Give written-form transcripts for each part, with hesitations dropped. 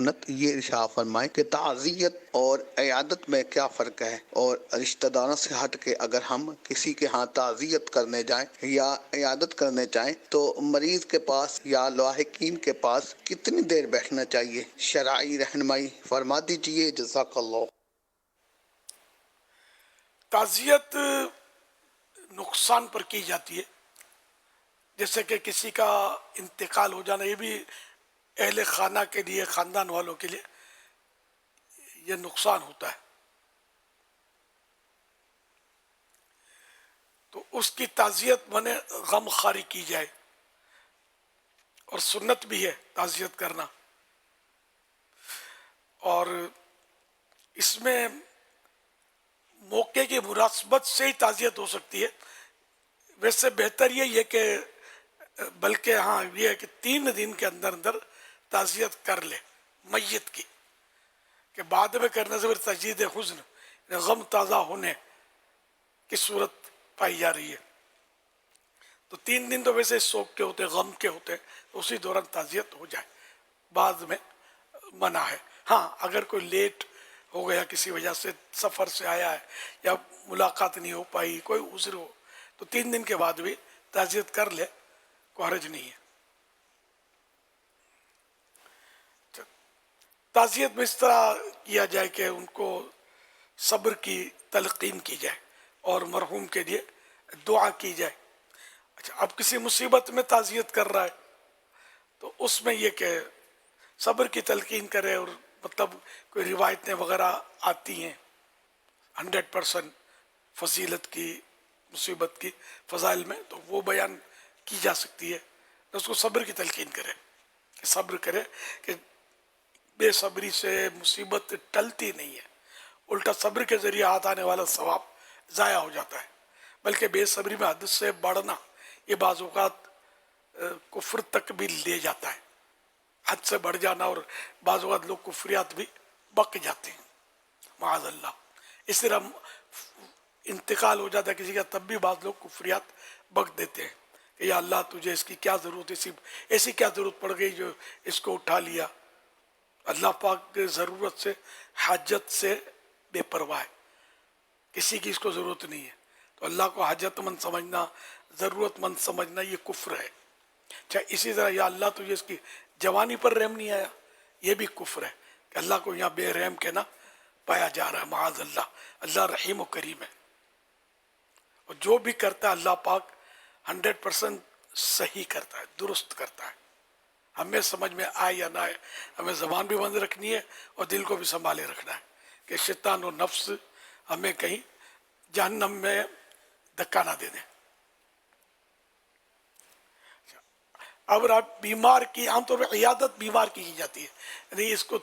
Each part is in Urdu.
سنت یہ ارشاد فرمائیں کہ تعزیت اور عیادت میں کیا فرق ہے، اور رشتہ داروں سے ہٹ کے اگر ہم کسی کے ہاں تعزیت کرنے جائیں یا عیادت کرنے جائیں تو مریض کے پاس یا لاحقین کے پاس کتنی دیر بیٹھنا چاہیے؟ شرعی رہنمائی فرما دیجیے، جزاک اللہ۔ تعزیت نقصان پر کی جاتی ہے، جیسے کہ کسی کا انتقال ہو جانا، یہ بھی اہل خانہ کے لیے، خاندان والوں کے لیے یہ نقصان ہوتا ہے، تو اس کی تعزیت بنے غم خواری کی جائے، اور سنت بھی ہے تعزیت کرنا۔ اور اس میں موقع کی مناسبت سے ہی تعزیت ہو سکتی ہے، ویسے بہتر یہ ہے کہ بلکہ ہاں یہ ہے کہ 3 دن کے اندر اندر تعزیت کر لے میت کی، کہ بعد میں کرنے سے پھر تجدید حزن، غم تازہ ہونے کی صورت پائی جا رہی ہے۔ تو 3 دن تو ویسے سوگ کے ہوتے، غم کے ہوتے، تو اسی دوران تعزیت ہو جائے، بعد میں منع ہے۔ ہاں اگر کوئی لیٹ ہو گیا کسی وجہ سے، سفر سے آیا ہے یا ملاقات نہیں ہو پائی، کوئی عذر ہو، تو 3 دن کے بعد بھی تعزیت کر لے، کوئی حرج نہیں ہے۔ تعزیت میں اس طرح کیا جائے کہ ان کو صبر کی تلقین کی جائے اور مرحوم کے لیے دعا کی جائے۔ اچھا، اب کسی مصیبت میں تعزیت کر رہا ہے تو اس میں یہ کہ صبر کی تلقین کرے، اور مطلب کوئی روایتیں وغیرہ آتی ہیں 100% فضیلت کی، مصیبت کی فضائل میں، تو وہ بیان کی جا سکتی ہے۔ اس کو صبر کی تلقین کرے، کہ صبر کرے، کہ بے صبری سے مصیبت ٹلتی نہیں ہے، الٹا صبر کے ذریعے ہاتھ آنے والا ثواب ضائع ہو جاتا ہے، بلکہ بے صبری میں حد سے بڑھنا یہ بعض اوقات کفر تک بھی لے جاتا ہے، حد سے بڑھ جانا، اور بعض اوقات لوگ کفریات بھی بک جاتے ہیں معاذ اللہ۔ اس طرح انتقال ہو جاتا ہے کسی کا، تب بھی بعض لوگ کفریات بک دیتے ہیں کہ یا اللہ تجھے اس کی کیا ضرورت ہے، ایسی کیا ضرورت پڑ گئی جو اس کو اٹھا لیا۔ اللہ پاک ضرورت سے، حاجت سے بے پرواہ ہے، کسی کی اس کو ضرورت نہیں ہے، تو اللہ کو حاجت مند سمجھنا، ضرورت مند سمجھنا، یہ کفر ہے۔ اچھا، اسی طرح یا اللہ تجھے اس کی جوانی پر رحم نہیں آیا، یہ بھی کفر ہے، کہ اللہ کو یہاں بے رحم کہنا پایا جا رہا ہے معاذ اللہ۔ اللہ رحیم و کریم ہے، اور جو بھی کرتا ہے اللہ پاک 100% صحیح کرتا ہے، درست کرتا ہے۔ ہمیں سمجھ میں آئے یا نہ آئے، ہمیں زبان بھی بند رکھنی ہے اور دل کو بھی سنبھالے رکھنا ہے، کہ شیطان و نفس ہمیں کہیں جہنم میں دھکا نہ دے دیں۔ اب آپ بیمار کی عام طور پہ عیادت بیمار کی جاتی ہے، یعنی اس کو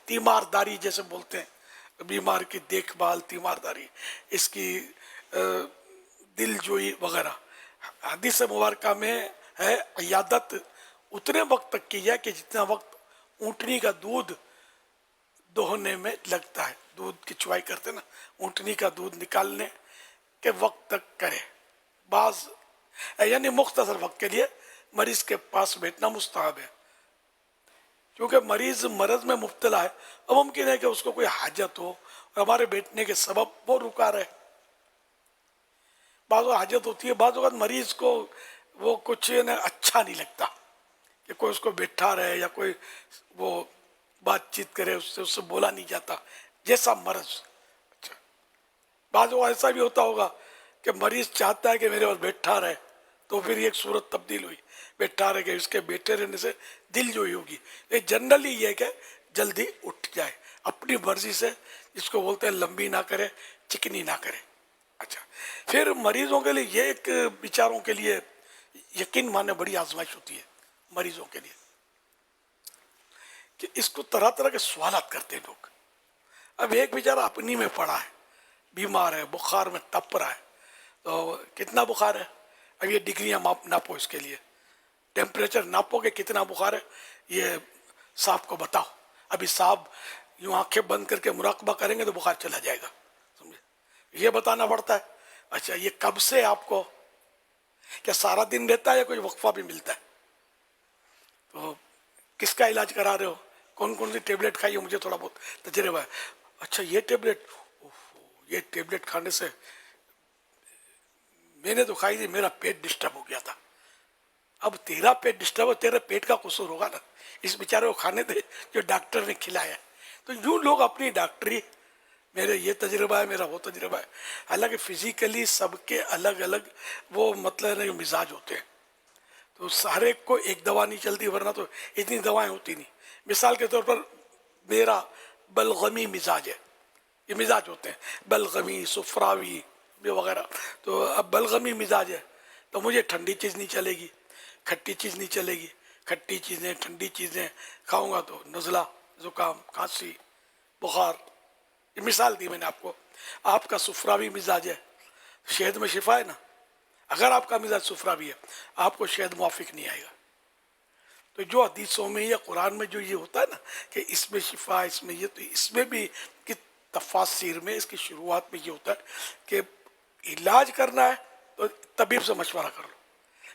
تیمار داری جیسے بولتے ہیں، بیمار کی دیکھ بھال، تیمار داری، اس کی دل جوئی وغیرہ۔ حدیث مبارکہ میں ہے عیادت اتنے وقت تک کی جائے کہ جتنا وقت اونٹنی کا دودھ دوہنے میں لگتا ہے، دودھ کی چوائی کرتے نا، اونٹنی کا دودھ نکالنے کے وقت تک کرے، بعض یعنی مختصر وقت کے لیے مریض کے پاس بیٹھنا مستحب ہے، کیونکہ مریض مرض میں مبتلا ہے، اب ممکن ہے کہ اس کو کوئی حاجت ہو اور ہمارے بیٹھنے کے سبب وہ رکا رہے۔ بعض اوقات حاجت ہوتی ہے، بعض اوقات مریض کو وہ کچھ اچھا نہیں لگتا کہ کوئی اس کو بیٹھا رہے یا کوئی وہ بات چیت کرے، اس سے بولا نہیں جاتا، جیسا مرض۔ اچھا، بعض اوقات ایسا بھی ہوتا ہوگا کہ مریض چاہتا ہے کہ میرے پاس بیٹھا رہے، تو پھر ایک صورت تبدیل ہوئی، بیٹھا رہے کہ اس کے بیٹھے رہنے سے دل جوئی ہوگی۔ جنرلی یہ کہ جلدی اٹھ جائے، اپنی مرضی سے، جس کو بولتے ہیں لمبی نہ کرے، چکنی نہ کرے۔ اچھا، پھر مریضوں کے لیے یہ ایک بیچاروں کے لیے یقین ماننے بڑی آزمائش ہوتی ہے مریضوں کے لیے، کہ اس کو طرح طرح کے سوالات کرتے ہیں لوگ۔ اب ایک بیچارہ اپنی میں پڑا ہے، بیمار ہے، بخار میں تپ رہا ہے، تو کتنا بخار ہے، اب یہ ڈگریاں ناپو، اس کے لیے ٹیمپریچر ناپو کہ کتنا بخار ہے، یہ صاحب کو بتاؤ۔ ابھی صاحب یوں آنکھیں بند کر کے مراقبہ کریں گے تو بخار چلا جائے گا، سمجھے، یہ بتانا پڑتا ہے۔ اچھا، یہ کب سے آپ کو، کیا سارا دن رہتا ہے یا کوئی وقفہ بھی ملتا ہے؟ تو کس کا علاج کرا رہے ہو؟ کون کون سی ٹیبلٹ کھائی ہے مجھے تھوڑا بہت تجربہ ہے. اچھا یہ ٹیبلٹ کھانے سے میں نے تو کھائی تھی, میرا پیٹ ڈسٹرب ہو گیا تھا. اب تیرا پیٹ ڈسٹرب ہو, تیرے پیٹ کا قصور ہوگا نا, اس بیچارے کو کھانے دے جو ڈاکٹر نے کھلایا. تو یوں لوگ اپنی ڈاکٹری, میرے یہ تجربہ ہے, میرا وہ تجربہ ہے. حالانکہ فزیکلی سب کے الگ الگ وہ مطلب مزاج ہوتے ہیں, تو ہر ایک کو ایک دوا نہیں چلتی, ورنہ تو اتنی دوائیں ہوتی نہیں. مثال کے طور پر میرا بلغمی مزاج ہے, یہ مزاج ہوتے ہیں بلغمی, سفراوی وغیرہ. تو اب بلغمی مزاج ہے تو مجھے ٹھنڈی چیز نہیں چلے گی, کھٹی چیز نہیں چلے گی. کھٹی چیزیں, ٹھنڈی چیزیں کھاؤں گا تو نزلہ, زکام, کھانسی, بخار. یہ مثال دی میں نے آپ کو. آپ کا سفراوی مزاج ہے, شہد میں شفا ہے نا, اگر آپ کا مزاج سفراوی ہے آپ کو شہد موافق نہیں آئے گا. تو جو حدیثوں میں یا قرآن میں جو یہ ہوتا ہے نا کہ اس میں شفا, اس میں یہ, تو اس میں بھی کہ تفاسیر میں اس کی شروعات میں یہ ہوتا ہے کہ علاج کرنا ہے تو طبیب سے مشورہ کر لو,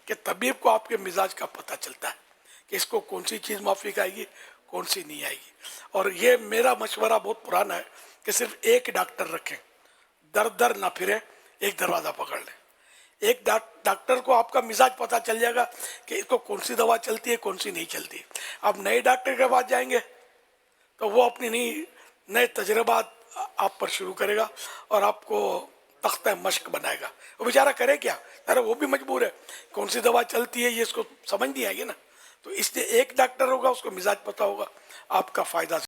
کہ طبیب کو آپ کے مزاج کا پتہ چلتا ہے کہ اس کو کون سی چیز موافق آئے گی, کون سی نہیں آئے گی. اور یہ میرا مشورہ بہت پرانا ہے کہ صرف ایک ڈاکٹر رکھیں, در در نہ پھریں, ایک دروازہ پکڑ لیں. ایک ڈاکٹر کو آپ کا مزاج پتہ چل جائے گا کہ اس کو کون سی دوا چلتی ہے, کون سی نہیں چلتی. آپ نئے ڈاکٹر کے پاس جائیں گے تو وہ اپنی نئے تجربات آپ پر شروع کرے گا اور آپ کو تختہ مشق بنائے گا. وہ بیچارہ کرے کیا, ارے وہ بھی مجبور ہے, کون سی دوا چلتی ہے یہ اس کو سمجھ نہیں آئے گی نا. تو اس لیے ایک ڈاکٹر ہوگا, اس کو مزاج پتہ ہوگا, آپ کا فائدہ